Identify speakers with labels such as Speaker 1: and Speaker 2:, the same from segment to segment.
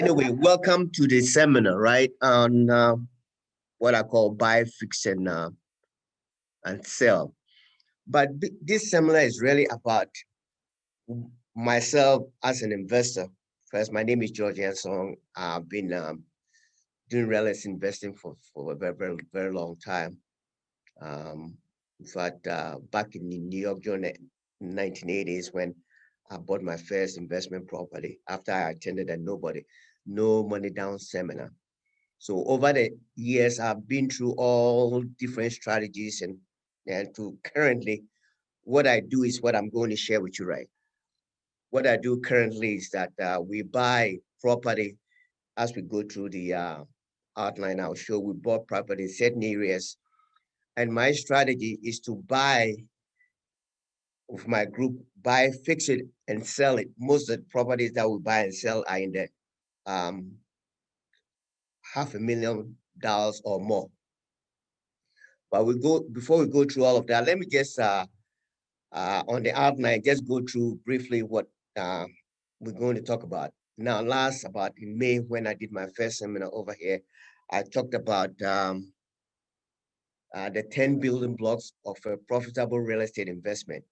Speaker 1: Anyway, welcome to the seminar, right? On what I call buy, fix, and sell. But this seminar is really about myself as an investor. First, my name is George Ansong. I've been doing real estate investing for a very long time. In fact, back in New York during the 1980s, when I bought my first investment property after I attended a no money down seminar. So over the years, I've been through all different strategies, and to currently, what I do is what I'm going to share with you, right? What I do currently is that we buy property as we go through the outline. I'll show we bought property in certain areas, and my strategy is to buy with my group, buy, fix it, and sell it. Most of the properties that we buy and sell are in the $500,000 or more. But before we go through all of that, let me just on the outline, just go through briefly what we're going to talk about. Now, about in May, when I did my first seminar over here, I talked about the 10 building blocks of a profitable real estate investment.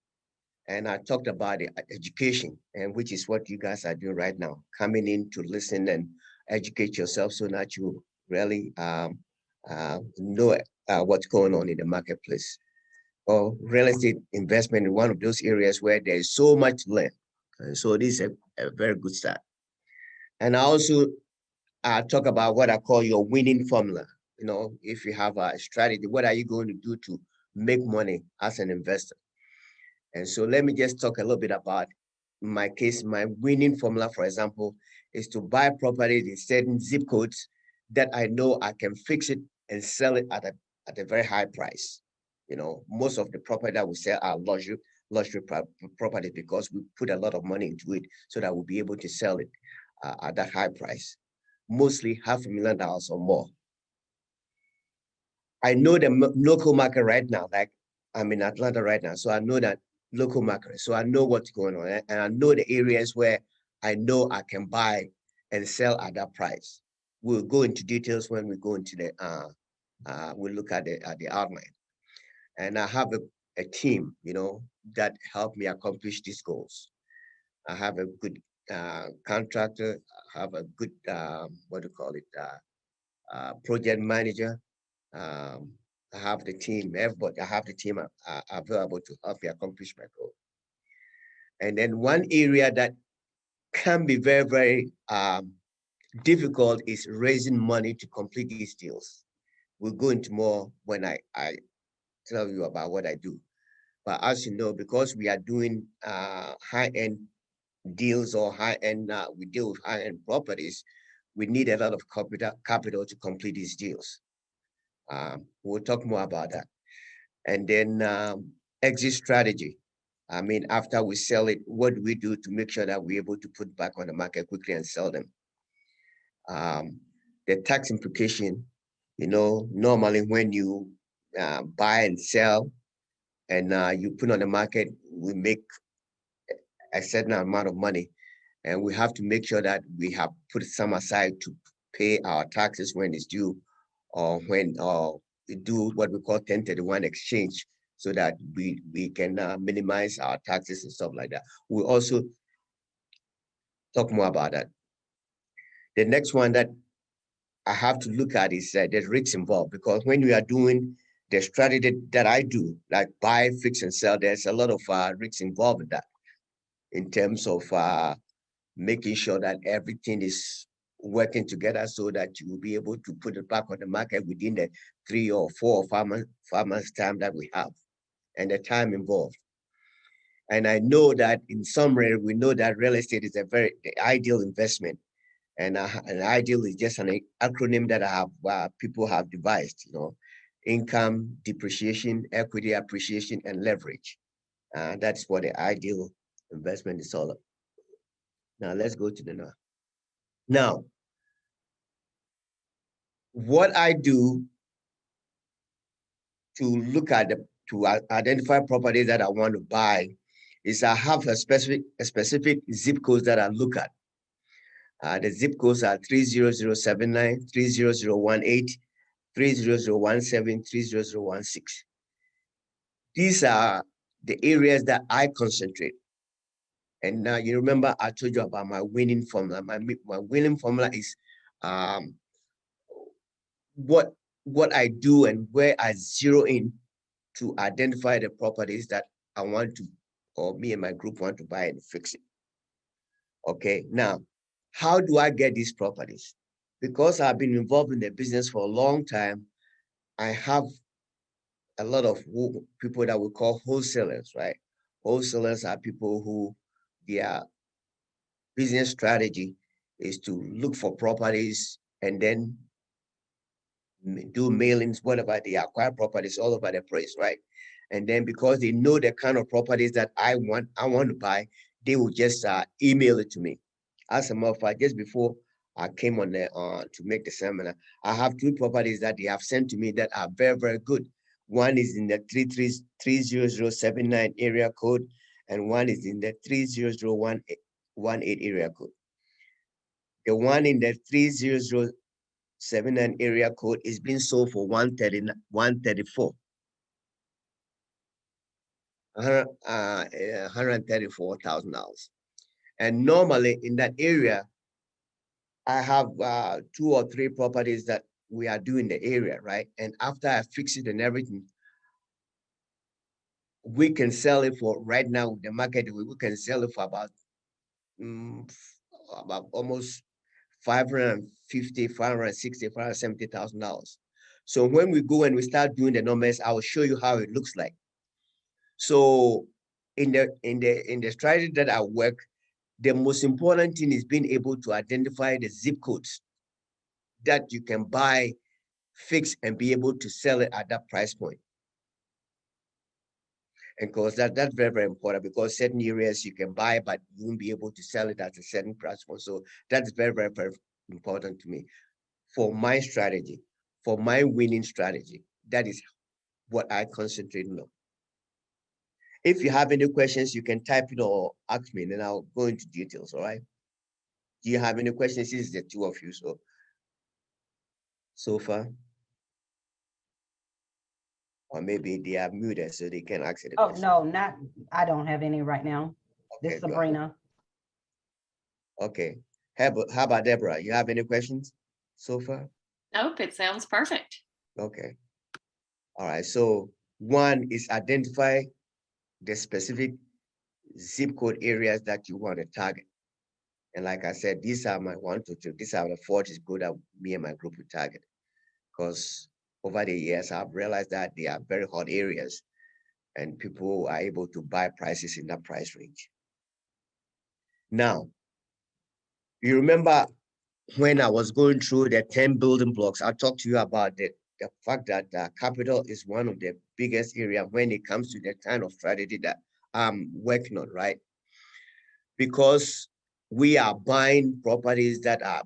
Speaker 1: And I talked about education, and which is what you guys are doing right now, coming in to listen and educate yourself so that you really know what's going on in the marketplace. Or real estate investment in one of those areas where there's so much to learn. So this is a very good start. And I also talk about what I call your winning formula. You know, if you have a strategy, what are you going to do to make money as an investor? And so let me just talk a little bit about my case. My winning formula, for example, is to buy property in certain zip codes that I know I can fix it and sell it at a very high price. You know, most of the property that we sell are luxury property because we put a lot of money into it so that we'll be able to sell it at that high price, mostly $500,000 or more. I know the local market right now, like I'm in Atlanta right now, so I know that local market. So I know what's going on, and I know the areas where I know I can buy and sell at that price. We'll go into details when we go into the we'll look at the outline. And I have a team, you know, that help me accomplish these goals. I have a good contractor. I have a good what do you call it, project manager. I have the team. Everybody, I have the team available to help me accomplish my goal. And then one area that can be very difficult is raising money to complete these deals. We'll go into more when I tell you about what I do. But as you know, because we are doing high-end deals or high-end, we deal with high-end properties, we need a lot of capital to complete these deals. We'll talk more about that. And then exit strategy. I mean, after we sell it, what do we do to make sure that we're able to put back on the market quickly and sell them? The tax implication, you know, normally when you buy and sell and you put on the market, we make a certain amount of money, and we have to make sure that we have put some aside to pay our taxes when it's due, or when we do what we call 1031 exchange, so that we can minimize our taxes and stuff like that. We'll also talk more about that. The next one that I have to look at is the risks involved, because when we are doing the strategy that I do, like buy, fix, and sell, there's a lot of risks involved in that, in terms of making sure that everything is working together so that you will be able to put it back on the market within the 3 or 4 or 5 months time that we have, and the time involved. And I know that in summary, we know that real estate is the ideal investment. And an ideal is just an acronym that people have devised, you know: income, depreciation, equity appreciation, and leverage. That's what the ideal investment is all about. Now let's go to the now. Now, what I do to look at to identify properties that I want to buy is I have a specific zip codes that I look at. The zip codes are 30079, 30018, 30017, 30016. These are the areas that I concentrate. And now you remember I told you about my winning formula. My winning formula is um, what I do and where I zero in to identify the properties that I want to, or me and my group want to buy and fix it. Okay, now, how do I get these properties? Because I've been involved in the business for a long time, I have a lot of people that we call wholesalers, right? Wholesalers are people who their business strategy is to look for properties and then do mailings, whatever they acquire properties all over the place, right? And then because they know the kind of properties that I want to buy, they will just email it to me. As a matter of fact, just before I came on there to make the seminar, I have two properties that they have sent to me that are very, very good. One is in the 30079 area code, and one is in the 30018 area code. The one in the 30079 area code is being sold for 134. $134,000. And normally in that area, I have 2 or 3 properties that we are doing the area, right? And after I fix it and everything, we can sell it for right now, the market, we can sell it for about almost 550, 560, $570,000. So when we go and we start doing the numbers, I will show you how it looks like. So in the strategy that I work, the most important thing is being able to identify the zip codes that you can buy, fix, and be able to sell it at that price point. And because that's very, very important, because certain areas you can buy, but you won't be able to sell it at a certain price point. So that's very, very, very important to me. For my strategy, for my winning strategy, that is what I concentrate on. If you have any questions, you can type it or ask me, and then I'll go into details, all right? Do you have any questions? This is the two of you, so far? Or maybe they are muted, so they can ask the
Speaker 2: Oh,
Speaker 1: question.
Speaker 2: no, I don't have any right now. This is
Speaker 1: Okay, good.
Speaker 2: Sabrina.
Speaker 1: Okay. How about Deborah? You have any questions so far?
Speaker 3: Nope, it sounds perfect.
Speaker 1: Okay. All right. So one is identify the specific zip code areas that you want to target. And like I said, these are my 1 to 2. These are the 4 zip code that me and my group will target. Because over the years, I've realized that they are very hot areas and people are able to buy prices in that price range. Now, you remember when I was going through the 10 building blocks, I talked to you about the fact that capital is one of the biggest area when it comes to the kind of strategy that I'm working on, right? Because we are buying properties that are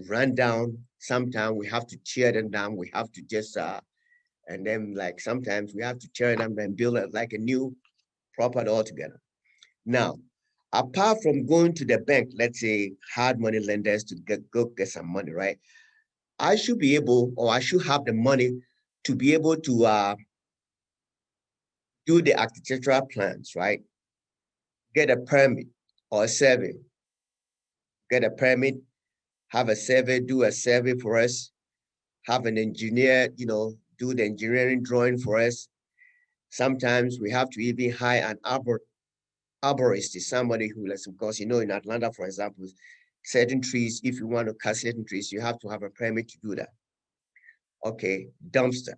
Speaker 1: run down. Sometimes we have to tear them down. We have to just, and then like sometimes we have to tear them and build it like a new property altogether. Now, apart from going to the bank, let's say hard money lenders to go get some money, right? I should be able, or I should have the money to be able to do the architectural plans, right? Get a permit or a survey. Get a permit, have a survey, do a survey for us, have an engineer, do the engineering drawing for us. Sometimes we have to even hire an arborist is somebody who, let's because in Atlanta, for example, certain trees, if you want to cut certain trees, you have to have a permit to do that. Okay, dumpster.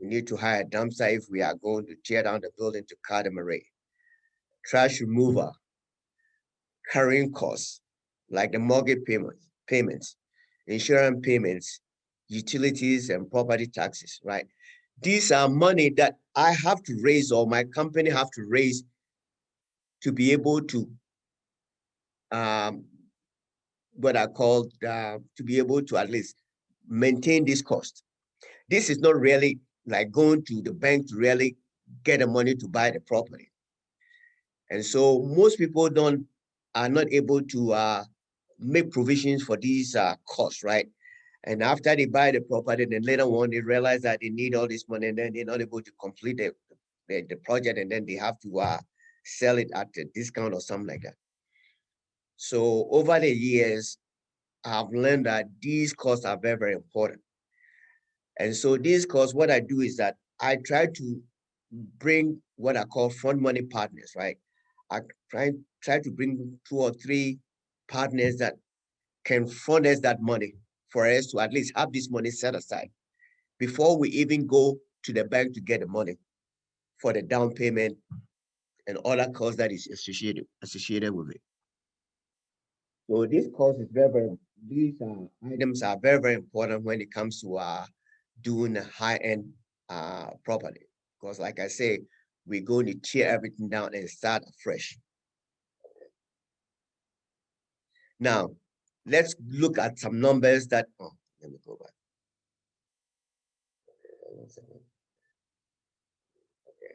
Speaker 1: We need to hire a dumpster if we are going to tear down the building to cut them away. Trash removal, carrying costs, like the mortgage payments, insurance payments, utilities and property taxes, right? These are money that I have to raise or my company have to raise to be able to what I call to be able to at least maintain this cost. This is not really like going to the bank to really get the money to buy the property. And so most people are not able to make provisions for these costs, right? And after they buy the property, then later on they realize that they need all this money, and then they're not able to complete the project, and then they have to sell it at a discount or something like that. So over the years, I've learned that these costs are very, very important. And so these costs, what I do is that I try to bring what I call front money partners, right? I try to bring 2 or 3 partners that can fund us that money for us to at least have this money set aside before we even go to the bank to get the money for the down payment and other costs that is associated with it. So this cost is these items are very, very important when it comes to doing a high-end property. Because like I say, we're going to tear everything down and start afresh. Now, let's look at some numbers that, let me go back. Okay, 1 second. Okay.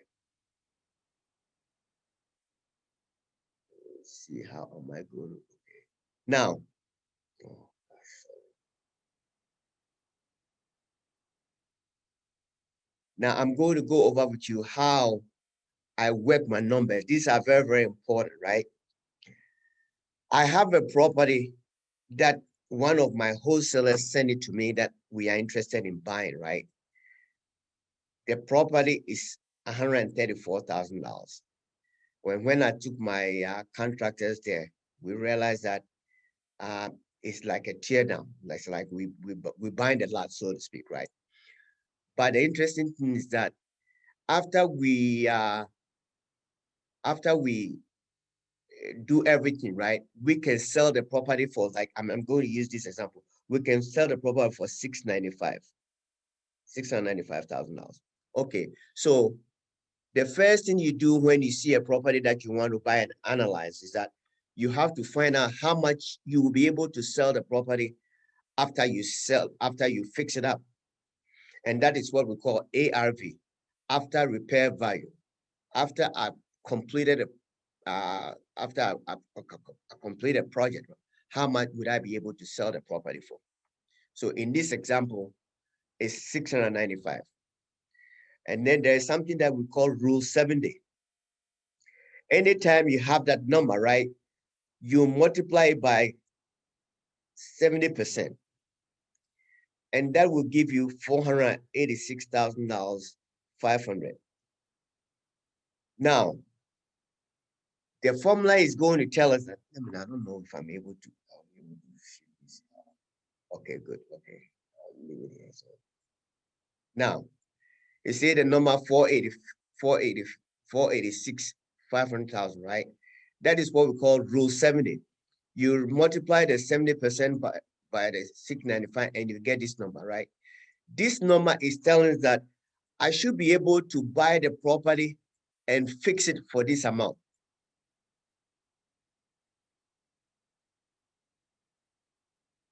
Speaker 1: Let's see how am I going to, okay. Now, I'm going to go over with you how I work my numbers. These are very, very important, right? I have a property that one of my wholesalers sent it to me that we are interested in buying, right? The property is $134,000. When I took my contractors there, we realized that it's like a tear down. It's like we bind the lot, so to speak, right? But the interesting thing is that after we do everything right, we can sell the property for, like, I'm going to use this example. We can sell the property for $695,000. Okay, so the first thing you do when you see a property that you want to buy and analyze is that you have to find out how much you will be able to sell the property after you fix it up. And that is what we call ARV, after repair value. After I've completed after I complete a project, how much would I be able to sell the property for? So in this example, it's 695. And then there's something that we call Rule 70. Anytime you have that number, right, you multiply it by 70%. And that will give you $486,500. Now, the formula is going to tell us that, I don't know if I'm able to. Okay, good. Okay. Leave it here. So now, you see the number 486, 500,000, right? That is what we call Rule 70. You multiply the 70% by the 695 and you get this number, right? This number is telling us that I should be able to buy the property and fix it for this amount.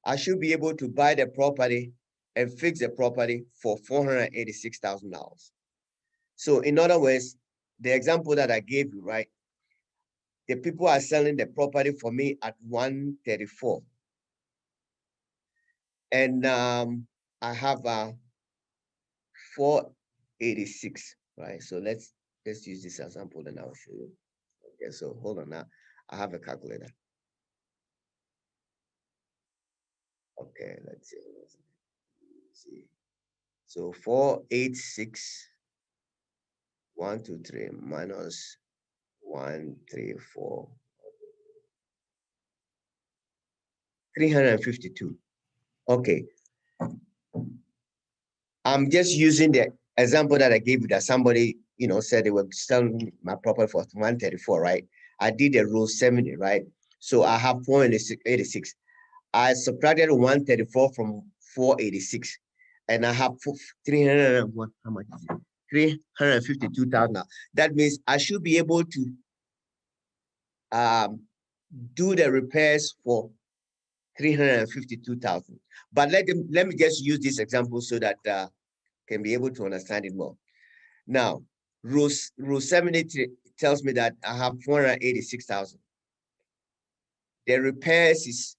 Speaker 1: I should be able to buy the property and fix the property for $486,000. So in other words, the example that I gave you, right? The people are selling the property for me at 134. And I have 486, right? So let's use this example and I'll show you. Okay, so hold on now. I have a calculator. Okay, let's see. So 486, 123 minus 134, 352. Okay. I'm just using the example that I gave you that somebody, said they were selling my property for 134, right? I did the Rule 70, right? So I have 486. I subtracted 134 from 486, and I have 300 what? How much is it? 352,000. That means I should be able to do the repairs for 352,000. But let me just use this example so that can be able to understand it more. Now, Rule 70 tells me that I have 486,000. The repairs is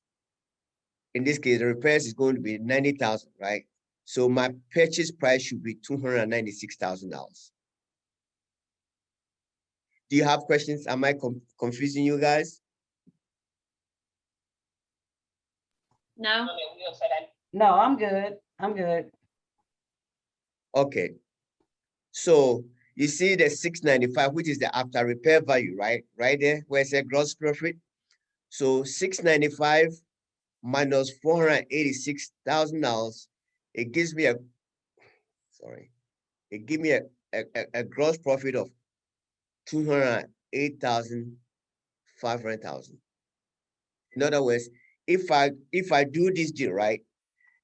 Speaker 1: in this case, the repairs is going to be 90,000, right? So my purchase price should be $296,000. Do you have questions? Am I confusing you guys?
Speaker 3: No,
Speaker 2: No, I'm good. I'm good.
Speaker 1: Okay. So you see the 695, which is the after repair value, right? Right there, where it says gross profit. So 695 minus $486,000, it gives me a gross profit of 208,500. In other words, if I do this deal right,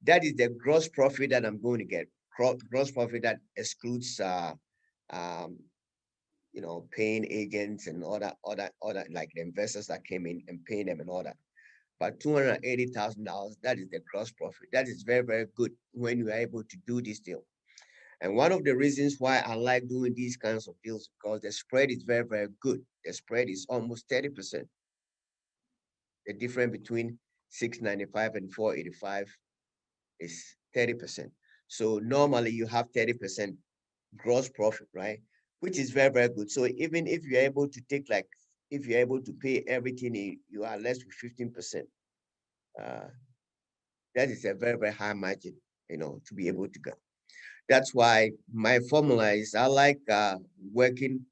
Speaker 1: that is the gross profit that I'm going to get. Gross profit that excludes um, paying agents and all that, like the investors that came in and paying them and all that. But $280,000, that is the gross profit. That is very, very good when you are able to do this deal. And one of the reasons why I like doing these kinds of deals, because the spread is very, very good. The spread is almost 30%. The difference between 695 and 485 is 30%. So normally you have 30% gross profit, right? Which is very, very good. So even if you're able to take if you're able to pay everything, you are less with 15%. That is a very, very high margin, to be able to go. That's why my formula is I like working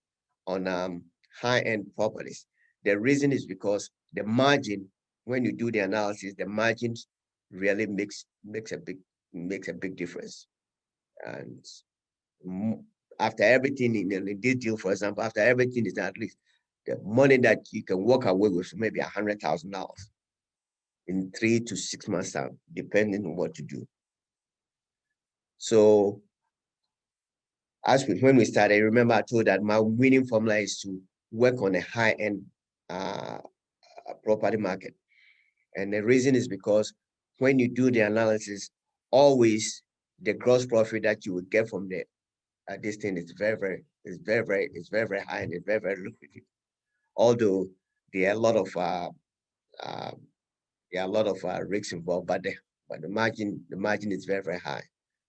Speaker 1: on high-end properties. The reason is because the margin, when you do the analysis, the margins really makes a big difference. And after everything in this deal, for example, after everything is done, at least the money that you can walk away with maybe $100,000 in 3 to 6 months time, depending on what to do. So when we started, remember I told that my winning formula is to work on a high-end property market. And the reason is because when you do the analysis, always the gross profit that you would get from this thing is very, very high and it's very, very lucrative. Although there are a lot of risks involved, but the margin is very, very high.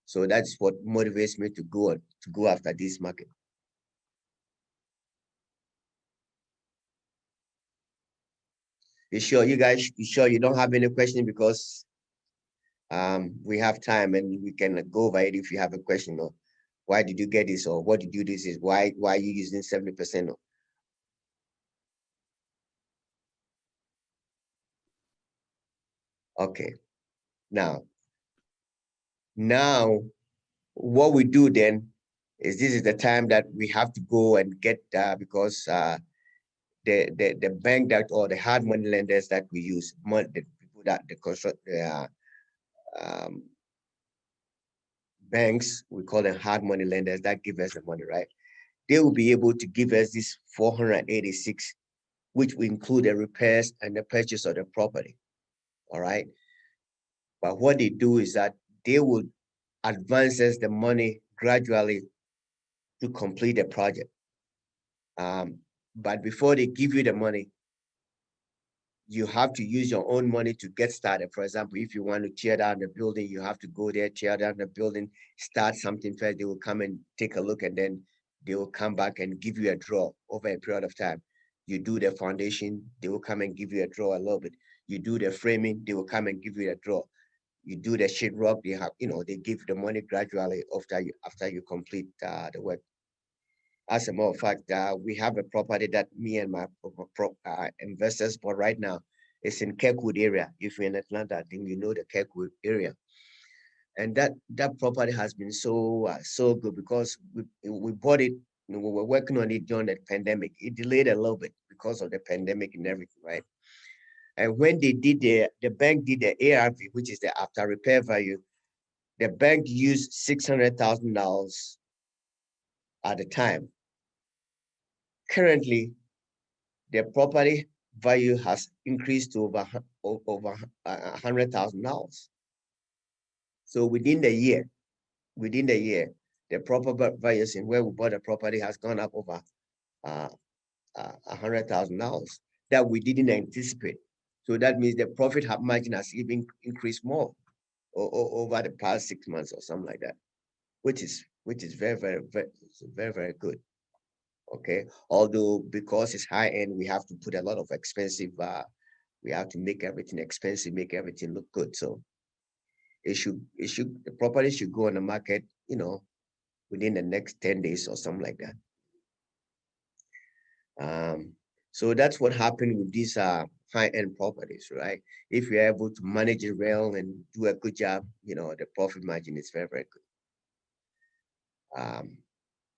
Speaker 1: So that's what motivates me to go after this market. You sure you don't have any question? Because we have time and we can go over it if you have a question, or why did you get this, or what did you do this, is why are you using 70%? Okay. Now what we do then is this is the time that we have to go and get because the bank that, or the hard money lenders that we use, the people that the construct um, banks, we call them hard money lenders that give us the money, right? They will be able to give us this 486, which will include the repairs and the purchase of the property. All right. But what they do is that they will advance us the money gradually to complete the project. But before they give you the money, you have to use your own money to get started. For example, if you want to tear down the building, you have to go there, tear down the building, start something first. They will come and take a look, and then they will come back and give you a draw over a period of time. You do the foundation, they will come and give you a draw a little bit. You do the framing, they will come and give you a draw. You do the sheetrock, they give the money gradually after you complete the work. As a matter of fact, we have a property that me and my investors bought right now. It's in Kirkwood area. If you're in Atlanta, I think you know the Kirkwood area. And that property has been so good because we bought it. We were working on it during the pandemic. It delayed a little bit because of the pandemic and everything, right? And when they did the bank did the ARV, which is the after repair value, the bank used $600,000 at the time. Currently, the property value has increased to over $100,000. So within the year, the property values in where we bought the property has gone up over $100,000 that we didn't anticipate. So that means the profit margin has even increased more over the past 6 months or something like that, which is very good. Okay, although because it's high end, we have to put a lot of expensive. We have to make everything expensive, make everything look good. So the property should go on the market, within the next 10 days or something like that. So that's what happened with these high-end properties, right? If you're able to manage it well and do a good job, the profit margin is very good.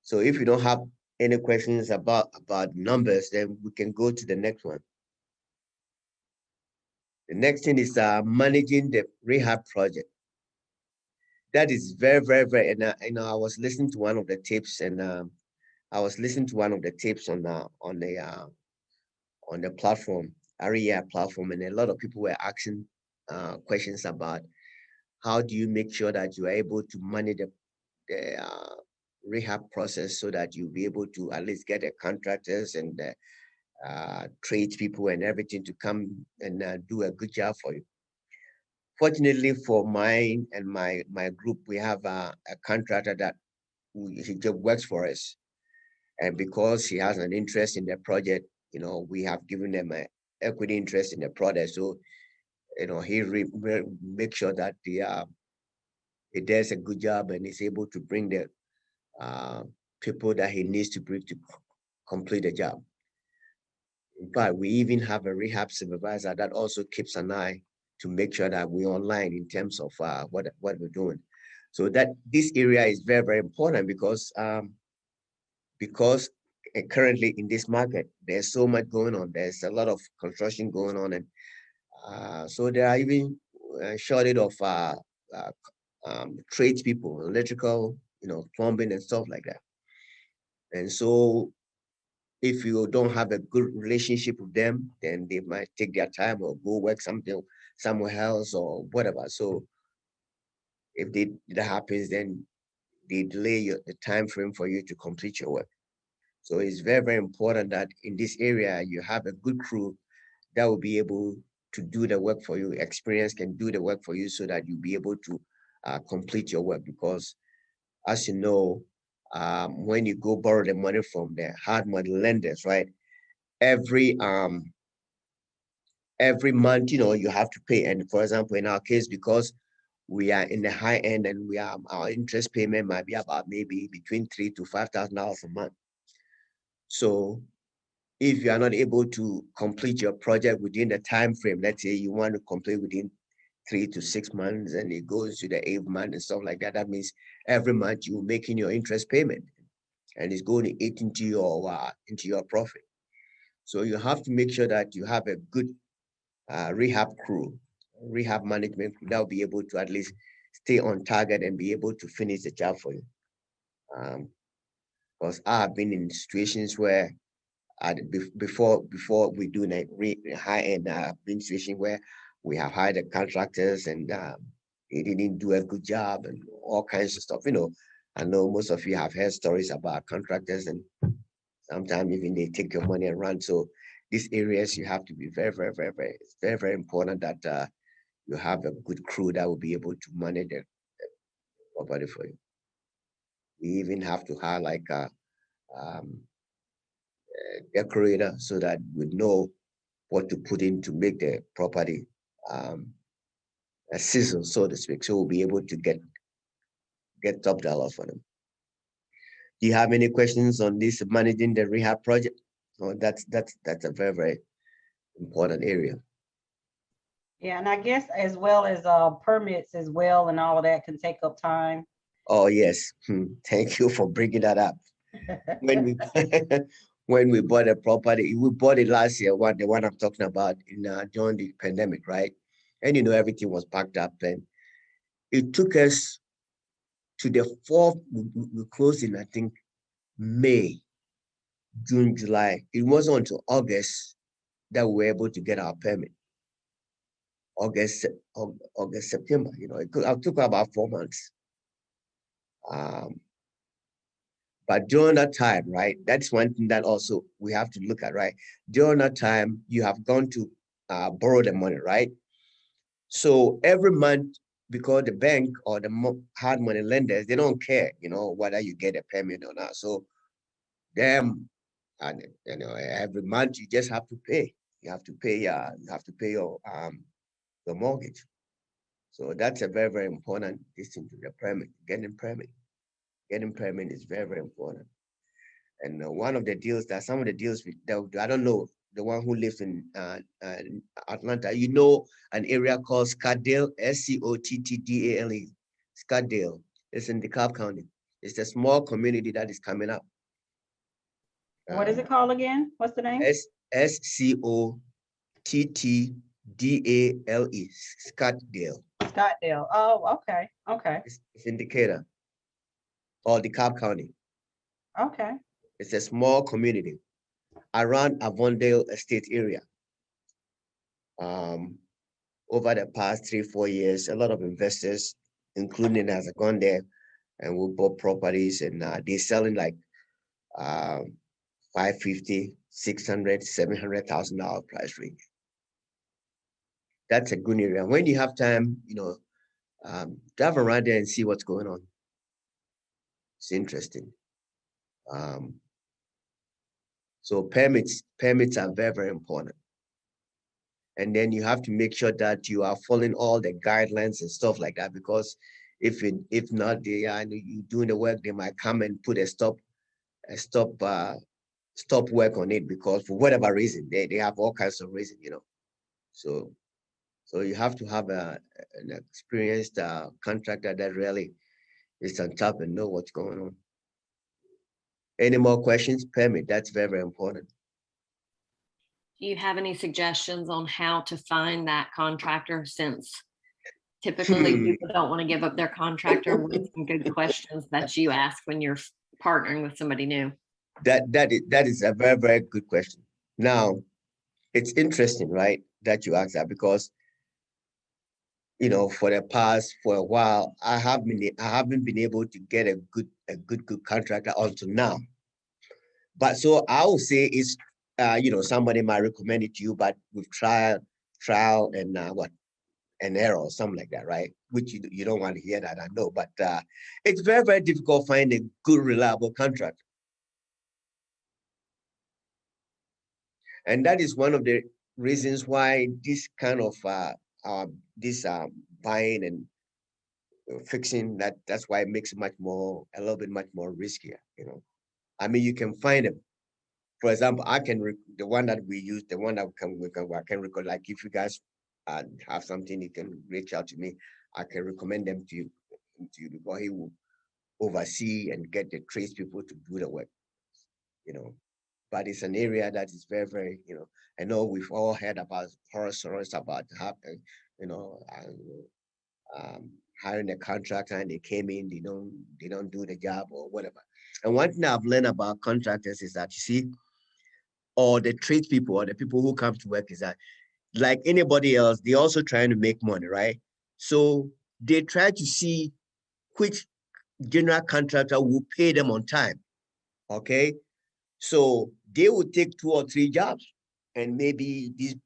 Speaker 1: So if you don't have any questions about numbers, then we can go to the next one. The next thing is managing the rehab project. That is very, and I was listening to one of the tips, and I was listening to one of the tips on the platform, REI platform, and a lot of people were asking questions about how do you make sure that you are able to manage the rehab process so that you'll be able to at least get the contractors and the tradespeople and everything to come and do a good job for you. Fortunately for mine and my group, we have a contractor that he just works for us. And because he has an interest in the project, we have given them an equity interest in the project. So, he make sure that he does a good job and is able to bring the people that he needs to bring to complete the job. In fact, we even have a rehab supervisor that also keeps an eye to make sure that we're online in terms of what we're doing. So that this area is very important because currently in this market, there's so much going on. There's a lot of construction going on, and so there are even shortage of tradespeople, electrical, plumbing and stuff like that. And so if you don't have a good relationship with them, then they might take their time or go work somewhere else or whatever. So if that happens, then they delay the time frame for you to complete your work. So it's very important that in this area, you have a good crew that will be able to do the work for you. Experience can do the work for you so that you'll be able to complete your work. Because as you know, when you go borrow the money from the hard money lenders, right? Every month, you have to pay. And for example, in our case, because we are in the high end and our interest payment might be about maybe between $3,000 to $5,000 a month. So if you are not able to complete your project within the time frame, let's say you want to complete within 3 to 6 months and it goes to the 8th month and stuff like that, that means every month you're making your interest payment and it's going to eat into your profit. So you have to make sure that you have a good rehab crew, rehab management crew that will be able to at least stay on target and be able to finish the job for you. Because I've been in situations where before we do a high end been situation where we have hired the contractors and they didn't do a good job and all kinds of stuff. I know most of you have heard stories about contractors and sometimes even they take your money and run. So these areas you have to be very important that you have a good crew that will be able to manage the property for you. We even have to hire like um, decorator so that we know what to put in to make the property a sizzle, so to speak. So we'll be able to get top dollar for them. Do you have any questions on this managing the rehab project? Oh, that's a very important area.
Speaker 2: Yeah, and I guess as well as permits as well and all of that can take up time.
Speaker 1: Oh yes, thank you for bringing that up. When we when we bought a property, we bought it last year. The one I'm talking about during the pandemic, right? And everything was packed up, and it took us to the fourth. We closed in I think May, June, July. It wasn't until August that we were able to get our permit. August, September. It took about 4 months. But during that time, right, that's one thing that also we have to look at, right? During that time, you have gone to borrow the money, right? So every month, because the bank or the hard money lenders, they don't care, whether you get a payment or not. So them, and every month you just have to pay. You have to pay. You have to pay your mortgage. So that's a very, very important thing to the permit. Getting permit is very, very important. And one of the deals that some of the deals that I don't know, the one who lives in Atlanta, an area called Scottdale, Scottdale. Scottdale. It's in DeKalb County. It's a small community that is coming up.
Speaker 2: What is it called again? What's the name?
Speaker 1: Scottdale, Scottdale.
Speaker 2: Scottdale. Oh, okay. Okay.
Speaker 1: It's in Decatur or DeKalb County.
Speaker 2: Okay.
Speaker 1: It's a small community around Avondale Estate area. Over the past 3-4 years, a lot of investors, including us, have gone there and we bought properties, and they're selling like $550, $600, $700,000 price range. That's a good area. When you have time, drive around there and see what's going on. It's interesting. So permits are very, very important. And then you have to make sure that you are following all the guidelines and stuff like that, because if not, you doing the work, they might come and put a stop work on it, because for whatever reason, they have all kinds of reasons, So you have to have an experienced contractor that really is on top and know what's going on. Any more questions? Permit, that's very, very important.
Speaker 3: Do you have any suggestions on how to find that contractor, since typically people don't want to give up their contractor? What are some good questions that you ask when you're partnering with somebody new?
Speaker 1: That is a very, very good question. Now, it's interesting, right, that you ask that, because for a while, I haven't been able to get a good contractor until now. But so I would say it's somebody might recommend it to you, but with trial and an error or something like that, right? Which you don't want to hear that, I know, but it's very, very difficult finding a good, reliable contractor. And that is one of the reasons why this kind of buying and fixing, that's why it makes it a little bit much more riskier. I mean, you can find them. For example, the one that we use, the one that I can record. Like if you guys have something, you can reach out to me. I can recommend them to you because he will oversee and get the tradespeople to do the work. But it's an area that is very, very, I know we've all heard about horror stories about hiring a contractor and they came in, they don't do the job or whatever. And one thing I've learned about contractors is that, you see, or the tradespeople or the people who come to work, is that, like anybody else, they're also trying to make money, right? So they try to see which general contractor will pay them on time. Okay. So they will take 2 or 3 jobs, and maybe this,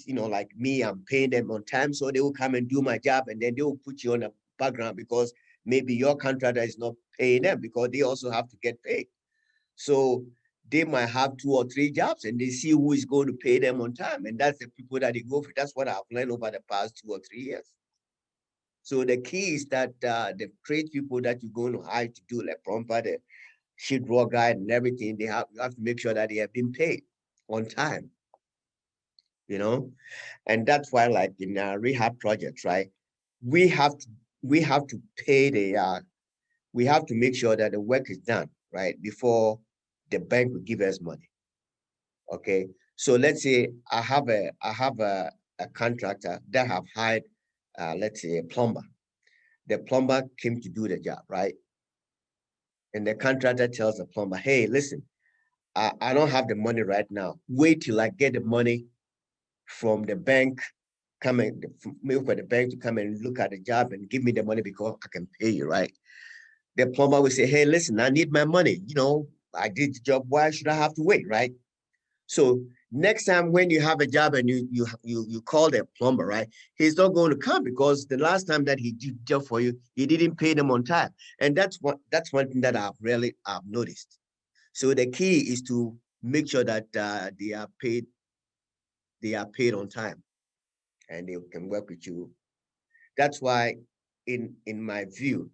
Speaker 1: like me, I'm paying them on time. So they will come and do my job, and then they will put you on the background because maybe your contractor is not paying them, because they also have to get paid. So they might have 2 or 3 jobs, and they see who is going to pay them on time. And that's the people that they go for. That's what I've learned over the past 2 or 3 years. So the key is that the trade people that you're going to hire to do like plumber, the sheetrock guy and everything, you have to make sure that they have been paid on time. And that's why, like in rehab projects, right, we have to pay we have to make sure that the work is done right before the bank will give us money. Okay, so let's say I have a contractor that have hired let's say a plumber. The plumber came to do the job, right? And the contractor tells the plumber, hey, listen, I don't have the money right now. Wait till I get the money from the bank, for the bank to come and look at the job and give me the money because I can pay you, right? The plumber will say, hey, listen, I need my money. I did the job. Why should I have to wait, right? So Next time when you have a job and you call the plumber, right? He's not going to come because the last time that he did job for you, he didn't pay them on time. And that's one thing that I've noticed. So the key is to make sure that they are paid on time and they can work with you. That's why in my view,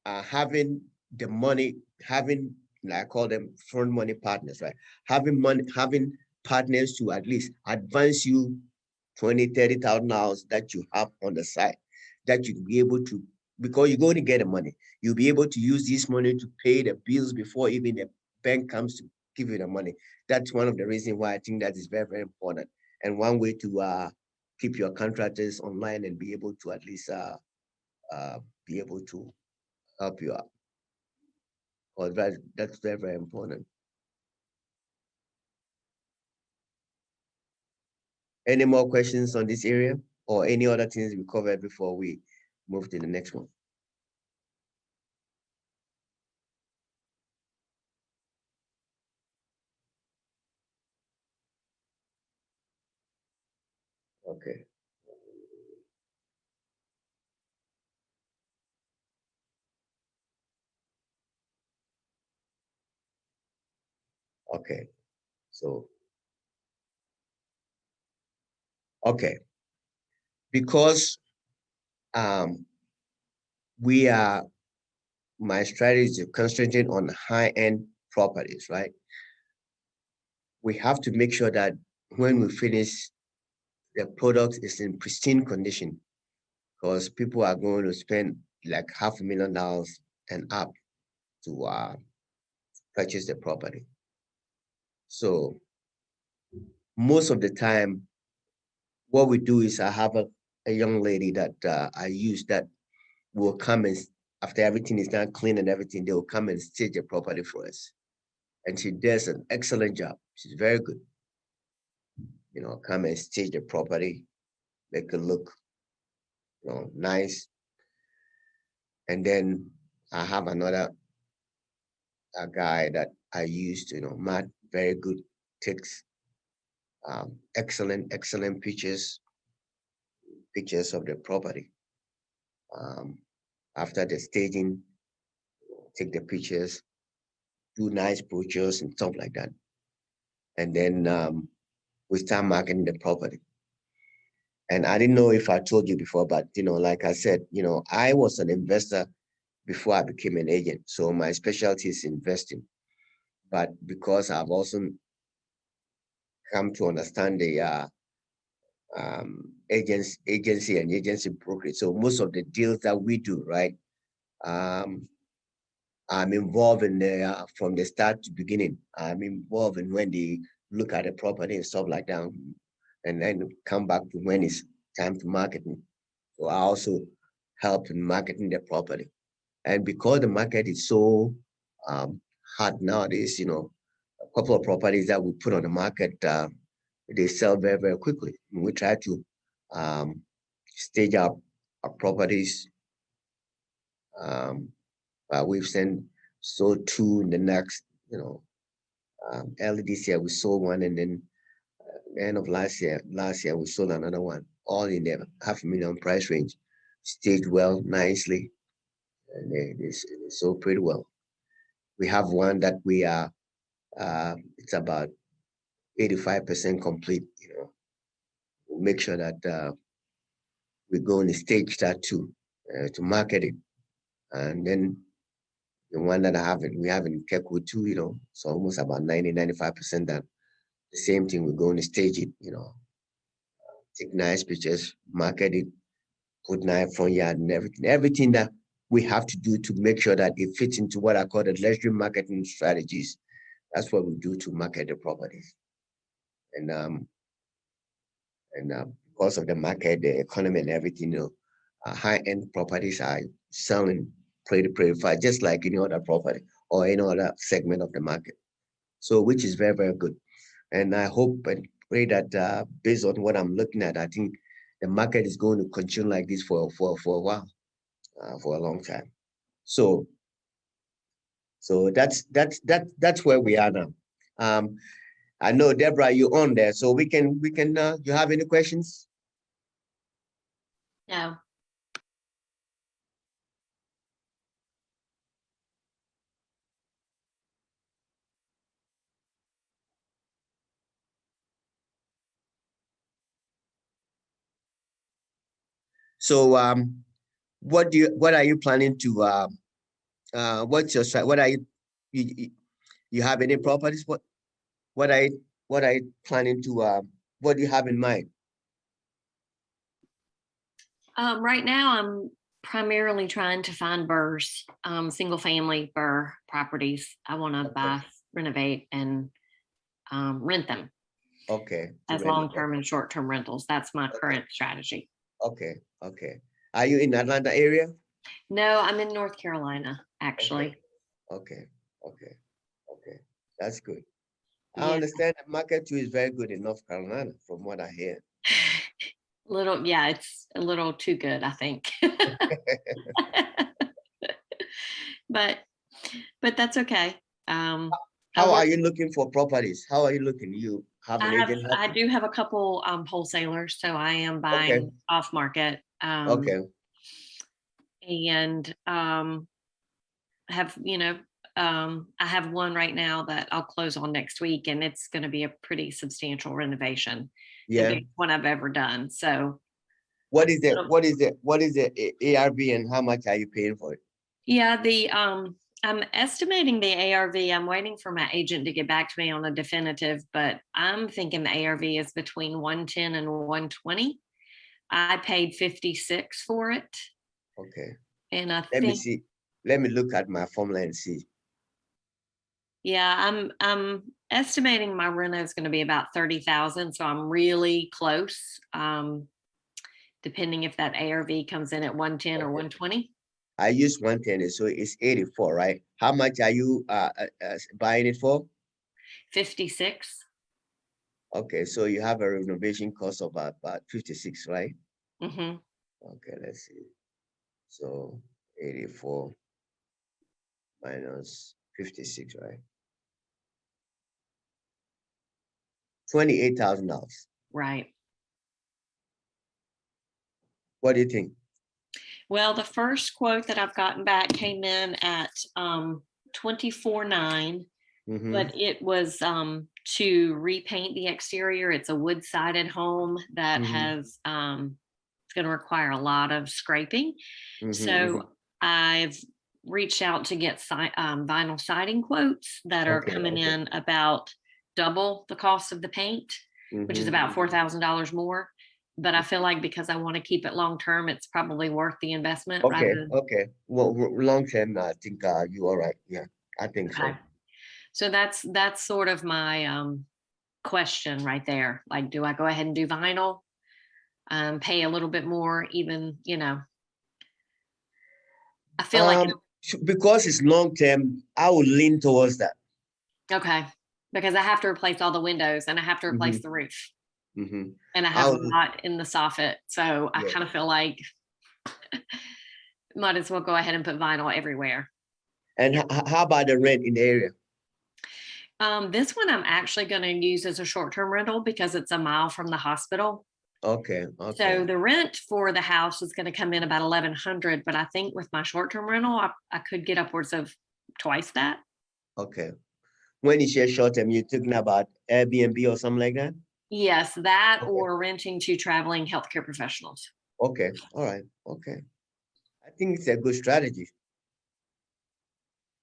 Speaker 1: having the money, having, I call them front money partners, right? Having partners to at least advance you 20, 30,000 dollars that you have on the side, that you'll be able to, because you're going to get the money, you'll be able to use this money to pay the bills before even the bank comes to give you the money. That's one of the reasons why I think that is very, very important. And one way to keep your contractors online and be able to at least be able to help you out. Or that's very, very important. Any more questions on this area or any other things we covered before we move to the next one? Okay. Okay. So, okay. Because we are, my strategy is concentrating on high-end properties, right? We have to make sure that when we finish, the product is in pristine condition, because people are going to spend like $500,000 and up to purchase the property. So most of the time, what we do is I have a young lady that I use that will come and, after everything is done, clean and everything, they will come and stage the property for us. And she does an excellent job. She's very good. Come and stage the property, make it look, nice. And then I have another a guy that I use to, Matt, very good, takes excellent pictures of the property. After the staging, take the pictures, do nice brochures and stuff like that. And then we start marketing the property. And I didn't know if I told you before, but like I said, I was an investor before I became an agent. So my specialty is investing. But because I've also come to understand the agency and agency brokerage. So most of the deals that we do, right? I'm involved in the from the start to beginning. I'm involved in when they look at the property and stuff like that, and then come back to when it's time to marketing. So I also help in marketing the property. And because the market is so hot nowadays, a couple of properties that we put on the market, they sell very, very quickly. We try to stage up our properties. We've sold two in the next, early this year we sold one, and then end of last year we sold another one, all in the $500,000 price range, staged well, nicely, and they sold pretty well. We have one that we are, it's about 85% complete. We'll make sure that we go and stage that too, to market it. And then the one that we have in Kekwood too, it's almost about 95% done. The same thing, we're going to stage it, take nice pictures, market it, put nice front yard and everything that we have to do to make sure that it fits into what I call the luxury marketing strategies. That's what we do to market the properties. And because of the market, the economy and everything, high-end properties are selling pretty fast, just like any other property or any other segment of the market. So, which is very, very good. And I hope and pray that based on what I'm looking at, I think the market is going to continue like this for a while, for a long time. So that's where we are now. I know Deborah, you're on there, so we can, you have any questions?
Speaker 3: No.
Speaker 1: So, what are you planning to, what's your, what are you have any properties? What are you planning to, what do you have in mind?
Speaker 3: Right now, I'm primarily trying to find BRRRRs, single family BRRRR properties. I want to buy, renovate, and rent them
Speaker 1: Okay. to
Speaker 3: as
Speaker 1: rent it.
Speaker 3: long-term and short-term rentals. That's my current strategy.
Speaker 1: Okay, okay. Are you in Atlanta area?
Speaker 3: No, I'm in North Carolina, actually.
Speaker 1: Okay, okay, okay. That's good.
Speaker 3: Yeah.
Speaker 1: I understand the market too is very good in North Carolina, from what I hear.
Speaker 3: Yeah, it's a little too good, I think. but that's okay.
Speaker 1: How are you looking for properties? How are you looking? You have an agent?
Speaker 3: I do have a couple wholesalers, so I am buying off market.
Speaker 1: Okay,
Speaker 3: And have, I have one right now that I'll close on next week, and it's going to be a pretty substantial renovation. The
Speaker 1: yeah.
Speaker 3: biggest one I've ever done. So
Speaker 1: What is it? What is it? What is the ARV and how much are you paying for it?
Speaker 3: yeah, I'm estimating the ARV. I'm waiting for my agent to get back to me on a definitive, but I'm thinking the ARV is between 110 and 120. I paid 56 for it.
Speaker 1: Okay.
Speaker 3: And I
Speaker 1: Let me
Speaker 3: think,
Speaker 1: see. Let me look at my formula and see.
Speaker 3: yeah, I'm estimating my reno is going to be about 30,000. So I'm really close. Depending if that ARV comes in at 110 or 120.
Speaker 1: I use 110, so it's 84, right? How much are you buying it for?
Speaker 3: 56.
Speaker 1: Okay, so you have a renovation cost of about 56, right?
Speaker 3: Mm-hmm.
Speaker 1: Okay, let's see. So 84 minus 56, right? $28,000.
Speaker 3: Right.
Speaker 1: What do you think?
Speaker 3: Well, the first quote that I've gotten back came in at 24.9, but it was to repaint the exterior. It's a wood sided home that has it's going to require a lot of scraping. So I've reached out to get vinyl siding quotes that are coming in about double the cost of the paint, which is about $4,000 more. But I feel like because I want to keep it long term, it's probably worth the investment.
Speaker 1: Okay. Well, long term, I think you all right. Yeah, I think so.
Speaker 3: So that's sort of my question right there. Like, do I go ahead and do vinyl? Pay a little bit more, even, I feel like
Speaker 1: because it's long term, I would lean towards that.
Speaker 3: Okay, because I have to replace all the windows and I have to replace the roof. And I have a lot in the soffit. So I kind of feel like might as well go ahead and put vinyl everywhere.
Speaker 1: And how about the rent in the area?
Speaker 3: This one I'm actually going to use as a short-term rental because it's a mile from the hospital.
Speaker 1: Okay.
Speaker 3: So the rent for the house is going to come in about $1,100, but I think with my short-term rental, I could get upwards of twice that.
Speaker 1: Okay. When you say short-term, you're talking about Airbnb or something like that?
Speaker 3: Yes, that or renting to traveling healthcare professionals.
Speaker 1: Okay. All right. Okay. I think it's a good strategy.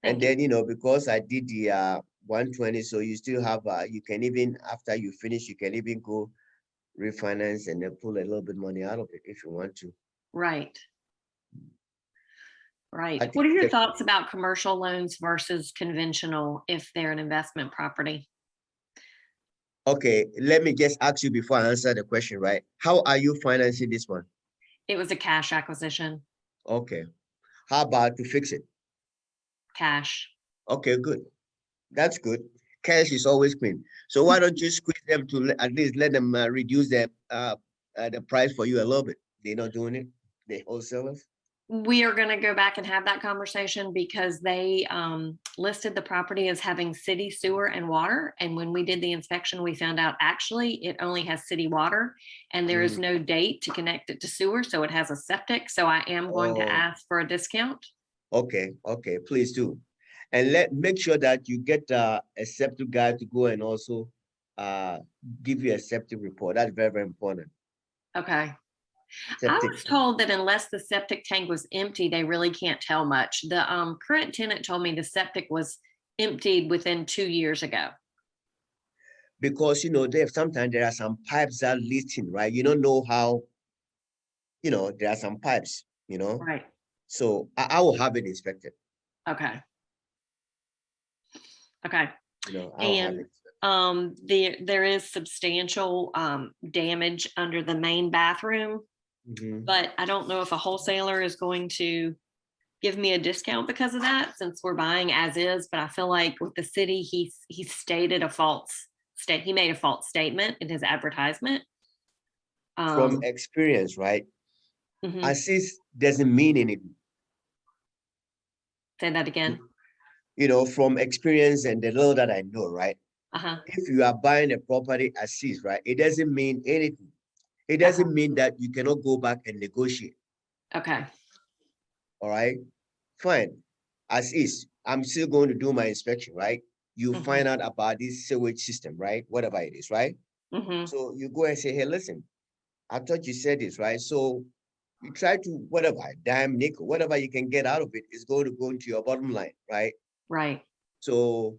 Speaker 1: And then, because I did the 120, so you still have, you can even, after you finish, you can even go refinance and then pull a little bit money out of it if you want to.
Speaker 3: Right. What are your thoughts about commercial loans versus conventional if they're an investment property?
Speaker 1: Okay, let me just ask you before I answer the question, right? How are you financing this one?
Speaker 3: It was a cash acquisition.
Speaker 1: Okay. How about to fix it?
Speaker 3: Cash.
Speaker 1: Okay, good. That's good. Cash is always clean. So why don't you squeeze them to at least let them reduce the price for you a little bit? They're not doing it. The wholesalers.
Speaker 3: We are gonna go back and have that conversation because they listed the property as having city sewer and water. And when we did the inspection, we found out actually it only has city water and there is no date to connect it to sewer. So it has a septic. So I am going to
Speaker 1: Oh.
Speaker 3: ask for a discount.
Speaker 1: Okay, please do. And make sure that you get a septic guy to go and also give you a septic report. That's very, very important.
Speaker 3: Okay. I
Speaker 1: Septic.
Speaker 3: was told that unless the septic tank was empty, they really can't tell much. The current tenant told me the septic was emptied within 2 years ago.
Speaker 1: Because sometimes there are some pipes that are leaking, right? You don't know how, there are some pipes,
Speaker 3: Right.
Speaker 1: So I will have it inspected.
Speaker 3: Okay. Okay.
Speaker 1: I will have
Speaker 3: And
Speaker 1: it.
Speaker 3: there is substantial damage under the main bathroom, but I don't know if a wholesaler is going to give me a discount because of that since we're buying as is. But I feel like with the city, he stated he made a false statement in his advertisement.
Speaker 1: From experience, right?
Speaker 3: Mhm.
Speaker 1: Assist doesn't mean anything.
Speaker 3: Say that again.
Speaker 1: From experience and the little that I know, right?
Speaker 3: Uh-huh.
Speaker 1: If you are buying a property assist, right, it doesn't mean anything. It doesn't mean that you cannot go back and negotiate.
Speaker 3: Okay.
Speaker 1: All right, fine. As is, I'm still going to do my inspection, right? You find out about this sewage system, right? Whatever it is, right? So you go and say, hey, listen, I thought you said this, right? So you try to whatever, dime, nickel, whatever you can get out of it is going to go into your bottom line, right?
Speaker 3: Right.
Speaker 1: So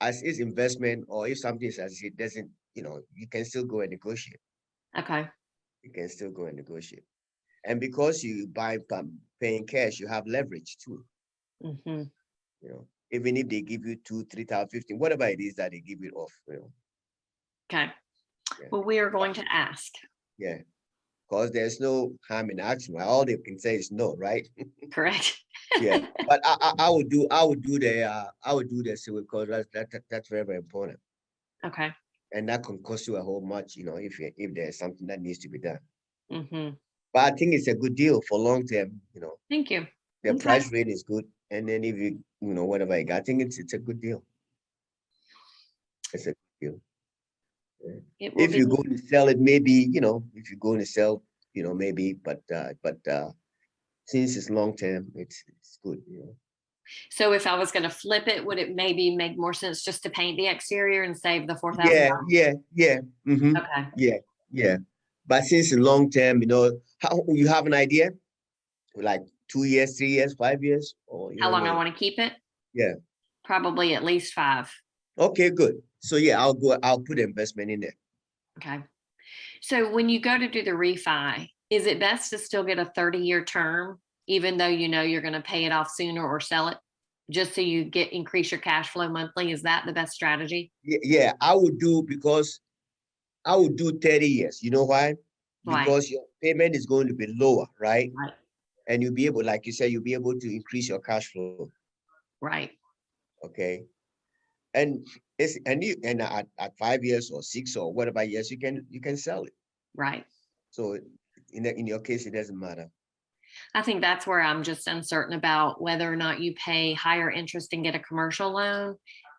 Speaker 1: as is investment, or if something is as it doesn't, you can still go and negotiate.
Speaker 3: Okay.
Speaker 1: You can still go and negotiate. And because you buy paying cash, you have leverage too. Even if they give you 2,000, 3,000, 15, whatever it is that they give it off.
Speaker 3: Okay.
Speaker 1: Yeah.
Speaker 3: Well, we are going to ask.
Speaker 1: Yeah. Because there's no harm in action. Right? All they can say is no, right?
Speaker 3: Correct.
Speaker 1: Yeah. But I would do the civil because that's very, very important.
Speaker 3: Okay.
Speaker 1: And that can cost you a whole much, if there's something that needs to be done.
Speaker 3: Mm-hmm.
Speaker 1: But I think it's a good deal for long term,
Speaker 3: Thank you.
Speaker 1: The
Speaker 3: Okay.
Speaker 1: price rate is good. And then if you, whatever you got, I think it's a good deal. It's a good deal. Yeah. If you're going to sell it, maybe, if you're going to sell, maybe, but since it's long term, it's good,
Speaker 3: So if I was going to flip it, would it maybe make more sense just to paint the exterior and save the $4,000?
Speaker 1: Yeah.
Speaker 3: Okay.
Speaker 1: Yeah. But since it's long term, how you have an idea? Like 2 years, 3 years, 5 years, or
Speaker 3: How long I want to keep it?
Speaker 1: Yeah.
Speaker 3: Probably at least 5.
Speaker 1: Okay, good. So yeah, I'll put investment in there.
Speaker 3: Okay. So when you go to do the refi, is it best to still get a 30-year term, even though you're going to pay it off sooner or sell it, just so you increase your cash flow monthly? Is that the best strategy?
Speaker 1: Yeah, I would do 30 years. You know why?
Speaker 3: Why?
Speaker 1: Because your payment is going to be lower, right?
Speaker 3: Right.
Speaker 1: And you'll be able, like you said, you'll be able to increase your cash flow.
Speaker 3: Right.
Speaker 1: Okay. And at 5 years or 6 or whatever years, you can sell it.
Speaker 3: Right.
Speaker 1: So in your case, it doesn't matter.
Speaker 3: I think that's where I'm just uncertain about whether or not you pay higher interest and get a commercial loan,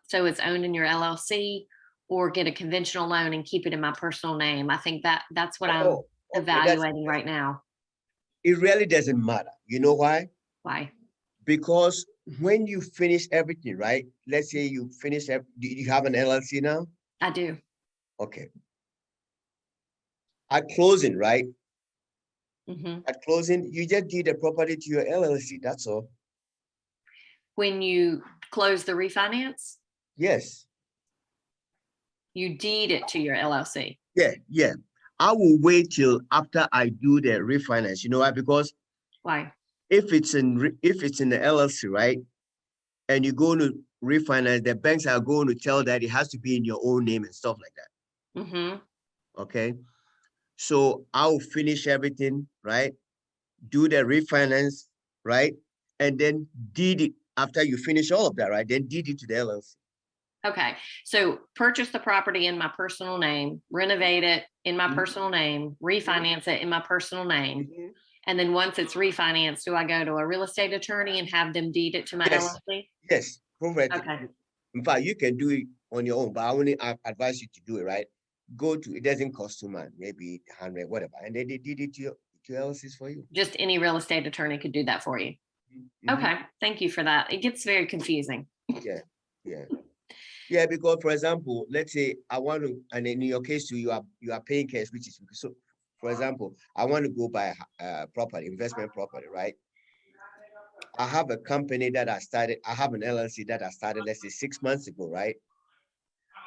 Speaker 3: so it's owned in your LLC, or get a conventional loan and keep it in my personal name. I think that's what I'm evaluating right now.
Speaker 1: It really doesn't matter. You know why?
Speaker 3: Why?
Speaker 1: Because when you finish everything, right? Let's say you finish, do you have an LLC now?
Speaker 3: I do.
Speaker 1: Okay. At closing, right? At closing, you just deed the property to your LLC. That's all.
Speaker 3: When you close the refinance,
Speaker 1: Yes.
Speaker 3: you deed it to your LLC.
Speaker 1: Yeah. I will wait till after I do the refinance. You know why? Because
Speaker 3: why?
Speaker 1: If it's in the LLC, right, and you're going to refinance, the banks are going to tell that it has to be in your own name and stuff like that. Okay. So I'll finish everything, right? Do the refinance, right? And then deed it after you finish all of that, right? Then deed it to the LLC.
Speaker 3: Okay. So purchase the property in my personal name, renovate it in my personal name, refinance it in my personal name. And then once it's refinanced, do I go to a real estate attorney and have them deed it to my
Speaker 1: Yes.
Speaker 3: LLC?
Speaker 1: Yes, correct.
Speaker 3: Okay.
Speaker 1: In fact, you can do it on your own, but I only advise you to do it, right? Go to, it doesn't cost too much, maybe 100, whatever. And then they did it to your LLCs for you.
Speaker 3: Just any real estate attorney could do that for you.
Speaker 1: Mhm.
Speaker 3: Okay. Thank you for that. It gets very confusing.
Speaker 1: Yeah, yeah. Yeah, because for example, let's say I want to, and in your case too, you are paying cash, which is so. For example, I want to go buy a property, investment property, right? I have a company that I started. I have an LLC that I started, let's say 6 months ago, right?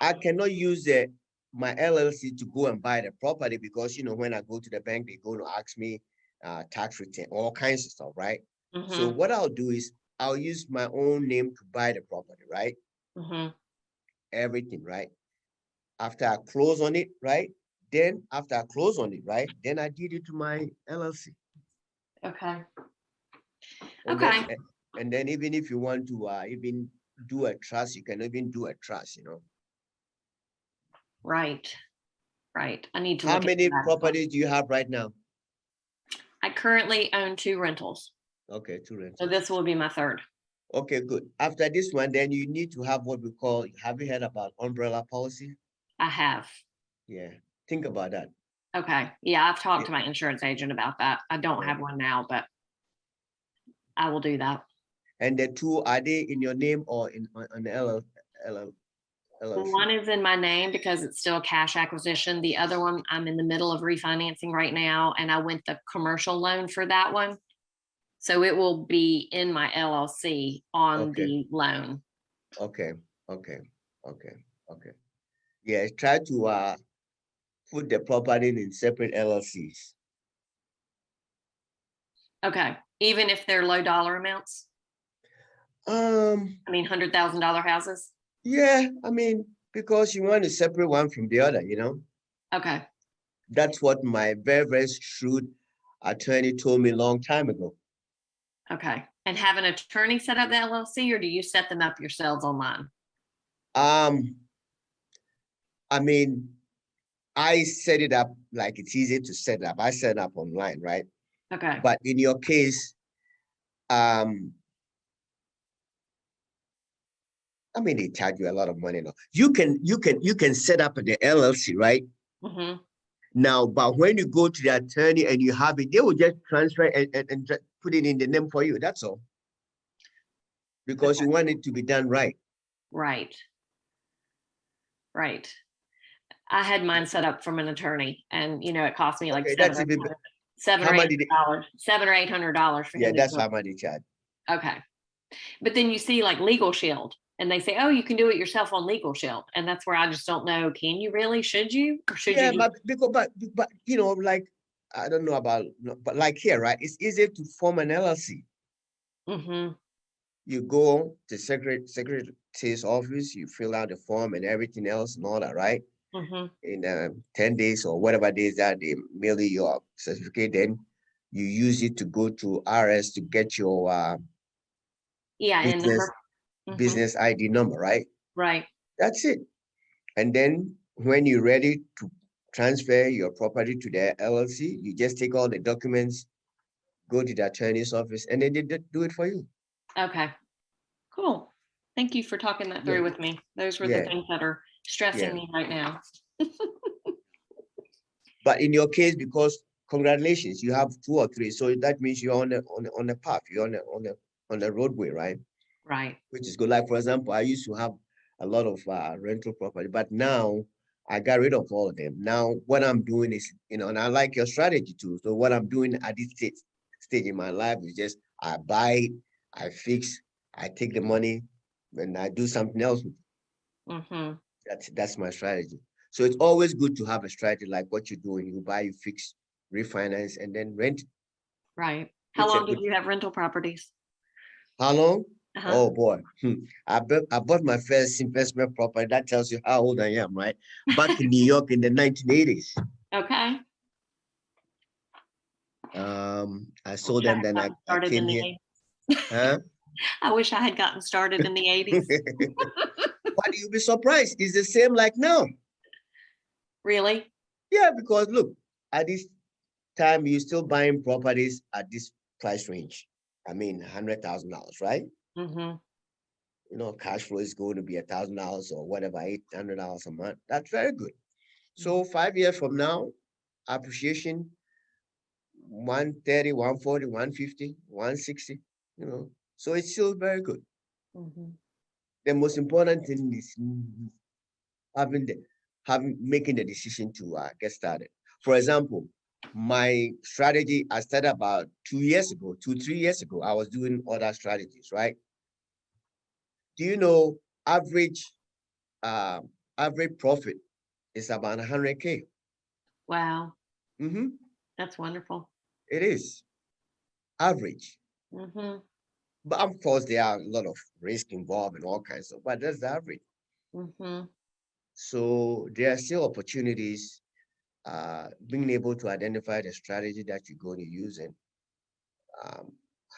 Speaker 1: I cannot use my LLC to go and buy the property because when I go to the bank, they're going to ask me tax return, all kinds of stuff, right? So
Speaker 3: Mhm,
Speaker 1: what I'll do is I'll use my own name to buy the property, right?
Speaker 3: mhm.
Speaker 1: Everything, right? After I close on it, right? Then after I close on it, right? Then I did it to my LLC.
Speaker 3: Okay.
Speaker 1: And
Speaker 3: Okay.
Speaker 1: then even if you want to even do a trust, you can even do a trust,
Speaker 3: Right. Right. I need to
Speaker 1: How
Speaker 3: look into
Speaker 1: many
Speaker 3: that as well.
Speaker 1: properties do you have right now?
Speaker 3: I currently own 2 rentals,
Speaker 1: Okay, 2
Speaker 3: so
Speaker 1: rentals.
Speaker 3: this will be my third.
Speaker 1: Okay, good. After this one, then you need to have what we call, have you heard about umbrella policy?
Speaker 3: I have.
Speaker 1: Yeah, think about that.
Speaker 3: Okay. Yeah, I've talked
Speaker 1: Yeah.
Speaker 3: to my insurance agent about that. I don't
Speaker 1: Yeah.
Speaker 3: have one now, but I will do that.
Speaker 1: And the 2, are they in your name or on the LLC?
Speaker 3: One is in my name because it's still a cash acquisition. The other one, I'm in the middle of refinancing right now, and I went the commercial loan for that one. So it will be in my LLC on
Speaker 1: Okay.
Speaker 3: the loan.
Speaker 1: Okay. Yeah, try to put the property in separate LLCs.
Speaker 3: Okay. Even if they're low dollar amounts,
Speaker 1: Um,
Speaker 3: I mean, $100,000 houses.
Speaker 1: yeah, I mean, because you want to separate one from the other,
Speaker 3: Okay.
Speaker 1: That's what my very, very shrewd attorney told me a long time ago.
Speaker 3: Okay. And have an attorney set up the LLC, or do you set them up yourselves online?
Speaker 1: I mean, I set it up like it's easy to set up. I set it up online, right?
Speaker 3: Okay.
Speaker 1: But in your case, I mean, they charge you a lot of money now. You can set up the LLC, right?
Speaker 3: Hmm.
Speaker 1: Now, but when you go to the attorney and you have it, they will just transfer and just put it in the name for you. That's all. Because
Speaker 3: Okay.
Speaker 1: you want it to be done right.
Speaker 3: Right. Right. I had mine set up from an attorney, and it cost me like
Speaker 1: Okay, that's even how much did it?
Speaker 3: $700 or $800 for
Speaker 1: Yeah,
Speaker 3: him to
Speaker 1: that's
Speaker 3: do it.
Speaker 1: how much they charge.
Speaker 3: Okay. But then you see like Legal Shield, and they say, oh, you can do it yourself on Legal Shield. And that's where I just don't know. Can you really? Should you? Or should
Speaker 1: Yeah,
Speaker 3: you
Speaker 1: but because but like I don't know about, but like here, right? It's easier to form an LLC.
Speaker 3: Mm-hmm.
Speaker 1: You go to secretary's office, you fill out the form and everything else and all that, right?
Speaker 3: Mm-hmm.
Speaker 1: In 10 days or whatever days that they mail you your certificate, then you use it to go to RS to get your
Speaker 3: Yeah, and number. Mhm.
Speaker 1: business ID number, right?
Speaker 3: Right.
Speaker 1: That's it. And then when you're ready to transfer your property to the LLC, you just take all the documents, go to the attorney's office, and then they do it for you.
Speaker 3: Okay. Cool. Thank you for talking that through
Speaker 1: Yeah.
Speaker 3: with me. Those were the
Speaker 1: Yeah.
Speaker 3: things that are stressing
Speaker 1: Yeah.
Speaker 3: me right now.
Speaker 1: But in your case, because congratulations, you have 2 or 3, so that means you're on the path, you're on the roadway, right?
Speaker 3: Right.
Speaker 1: Which is good. Like for example, I used to have a lot of rental property, but now I got rid of all of them. Now what I'm doing is, and I like your strategy too. So what I'm doing at this stage in my life is just I buy, I fix, I take the money, and I do something else with it.
Speaker 3: Mm-hmm.
Speaker 1: That's my strategy. So it's always good to have a strategy like what you're doing. You buy, you fix, refinance, and then rent.
Speaker 3: Right. How
Speaker 1: It's a
Speaker 3: long did
Speaker 1: good.
Speaker 3: you have rental properties?
Speaker 1: How long?
Speaker 3: Uh-huh.
Speaker 1: Oh boy. I bought my first investment property. That tells you how old I am, right? Back in New York in the 1980s.
Speaker 3: Okay.
Speaker 1: I sold them, then I
Speaker 3: Started
Speaker 1: came
Speaker 3: in the
Speaker 1: here.
Speaker 3: 80s.
Speaker 1: Huh?
Speaker 3: I wish I had gotten started in the 80s.
Speaker 1: But you'll be surprised. It's the same like now.
Speaker 3: Really?
Speaker 1: Yeah, because look, at this time, you're still buying properties at this price range. I mean, $100,000, right?
Speaker 3: Mm-hmm.
Speaker 1: You know, cash flow is going to be $1,000 or whatever, $800 a month. That's very good. So 5 years from now, appreciation 130, 140, 150, 160, you know. So it's still very good.
Speaker 3: Mm-hmm.
Speaker 1: The most important thing is making the decision to get started. For example, my strategy I started about 2 years ago, 3 years ago. I was doing other strategies, right? Do you know average uh, average profit is about 100K?
Speaker 3: Wow,
Speaker 1: Mm-hmm.
Speaker 3: that's wonderful.
Speaker 1: It is average.
Speaker 3: Mm-hmm.
Speaker 1: But of course, there are a lot of risk involved and all kinds of, but that's the average.
Speaker 3: Mm-hmm.
Speaker 1: So there are still opportunities, being able to identify the strategy that you're going to use and um,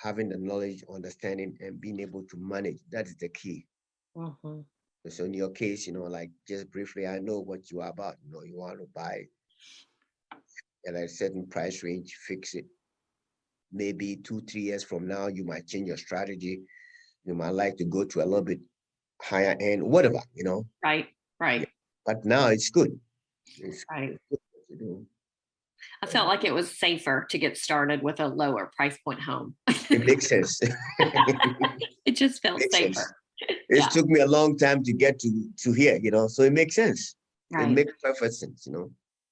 Speaker 1: having the knowledge, understanding, and being able to manage. That is the key.
Speaker 3: Mm-hmm.
Speaker 1: So in your case, you know, like just briefly, I know what you are about. You know, you want to buy at a certain price range, fix it. Maybe 2, 3 years from now, you might change your strategy. You might like to go to a little bit higher end, whatever, you know.
Speaker 3: Right, right,
Speaker 1: But now it's good. It's
Speaker 3: right.
Speaker 1: good what you do.
Speaker 3: I felt like it was safer to get started with a lower price point home.
Speaker 1: It makes sense.
Speaker 3: It just felt
Speaker 1: Makes sense.
Speaker 3: safer.
Speaker 1: It
Speaker 3: Yeah,
Speaker 1: took me a long time to get to here, you know. So it makes sense. It
Speaker 3: right.
Speaker 1: makes perfect sense, you know.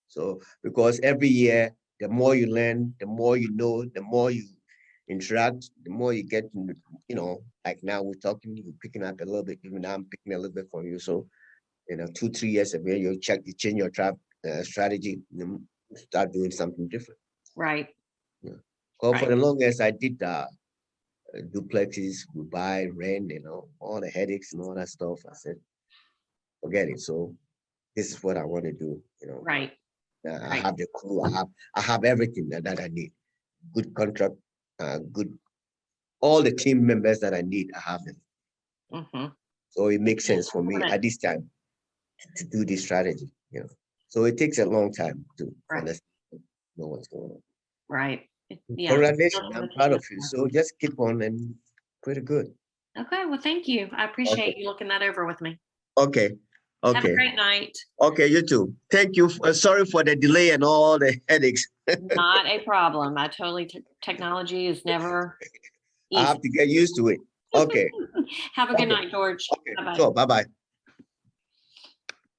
Speaker 1: So because every year, the more you learn, the more you know, the more you interact, the more you get to, you know, like now we're talking, you're picking up a little bit, even now I'm picking a little bit from you. So, you know, 2, 3 years ago, you change your strategy, you know, start doing something different.
Speaker 3: Right,
Speaker 1: Yeah. Well, for
Speaker 3: right.
Speaker 1: the longest, I did duplexes, we buy, rent, you know, all the headaches and all that stuff. I said, forget it. So this is what I want to do. You know,
Speaker 3: Right,
Speaker 1: I
Speaker 3: right.
Speaker 1: have the crew. I have everything that I need. Good contract, good all the team members that I need. I have them.
Speaker 3: Mm-hmm.
Speaker 1: So it makes sense for me at this time to do this strategy. You know, so it takes a long time to
Speaker 3: Right,
Speaker 1: understand, know what's going on.
Speaker 3: right. Yeah.
Speaker 1: Congratulations! I'm proud of you. So just keep on and pretty good.
Speaker 3: Okay, well, thank you. I
Speaker 1: Okay.
Speaker 3: appreciate you looking that over with me.
Speaker 1: Okay.
Speaker 3: Have a
Speaker 1: Okay.
Speaker 3: great night.
Speaker 1: Okay, you too. Thank you. Sorry for the delay and all the headaches.
Speaker 3: Not a problem. I totally, technology is never
Speaker 1: I
Speaker 3: easy.
Speaker 1: have to get used to it. Okay.
Speaker 3: Have a good
Speaker 1: Okay.
Speaker 3: night, George.
Speaker 1: Okay.
Speaker 3: Bye-bye.
Speaker 1: Sure. Bye bye.